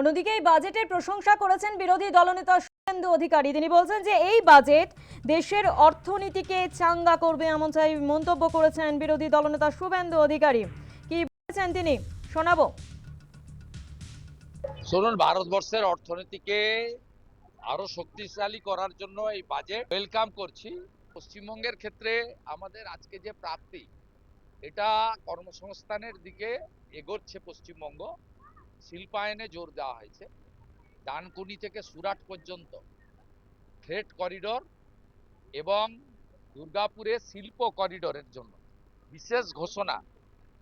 অন্যদিকে এই বাজেটের প্রশংসা করেছেন বিরোধী দলনেতা শুভেন্দু অধিকারী। তিনি বলছেন যে এই বাজেট দেশের অর্থনীতিকে চাঙ্গা করবে, এমনটাই মন্তব্য করেছেন বিরোধী দলনেতা শুভেন্দু অধিকারী। কি বলেছেন তিনি শোনাবো। শুনুন, ভারতবর্ষের অর্থনীতিকে আরো শক্তিশালী করার জন্য এই বাজেট ওয়েলকাম করছি। পশ্চিমবঙ্গের ক্ষেত্রে আমাদের আজকে যে প্রাপ্তি, এটা কর্মসংস্থানের দিকে এগোচ্ছে পশ্চিমবঙ্গ। শিল্পায়নে জোর দেওয়া হয়েছে। ডানকুনি থেকে সুরাট পর্যন্ত ফ্রেট করিডোর এবং দুর্গাপুরে শিল্প করিডোরের জন্য বিশেষ ঘোষণা।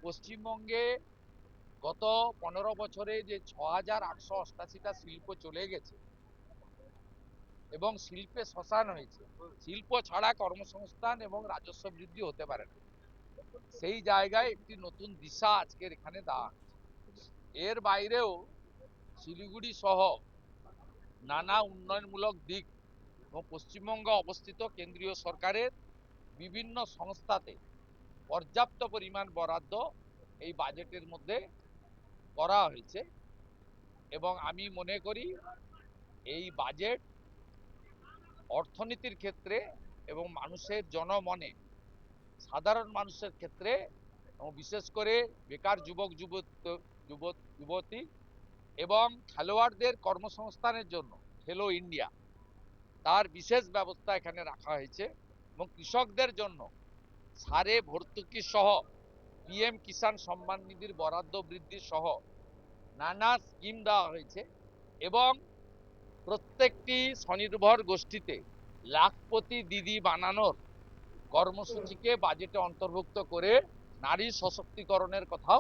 পশ্চিমবঙ্গে গত 15 বছরে যে 6,888টা শিল্প চলে গেছে এবং শিল্পে শ্মশান হয়েছে, শিল্প ছাড়া কর্মসংস্থান এবং রাজস্ব বৃদ্ধি হতে পারে না। সেই জায়গায় একটি নতুন দিশা আজকের এখানে দেওয়া হয়েছে। এর বাইরেও শিলিগুড়ি সহ নানা উন্নয়নমূলক দিক এবং পশ্চিমবঙ্গে অবস্থিত কেন্দ্রীয় সরকারের বিভিন্ন সংস্থাতে পর্যাপ্ত পরিমাণ বরাদ্দ এই বাজেটের মধ্যে করা হয়েছে এবং আমি মনে করি এই বাজেট অর্থনীতির ক্ষেত্রে এবং মানুষের জনমনে, সাধারণ মানুষের ক্ষেত্রে এবং বিশেষ করে বেকার যুবতী এবং খেলোয়াড়দের কর্মসংস্থানের জন্য খেলো ইন্ডিয়া, তার বিশেষ ব্যবস্থা এখানে রাখা হয়েছে এবং কৃষকদের জন্য সারে ভর্তুকি সহ পিএম কিষাণ সম্মান নিধির বরাদ্দ বৃদ্ধি সহ নানা স্কিম দেওয়া হয়েছে এবং প্রত্যেকটি স্বনির্ভর গোষ্ঠীতে লাখপতি দিদি বানানোর কর্মসূচিকে বাজেটে অন্তর্ভুক্ত করে নারী সশক্তিকরণের কথাও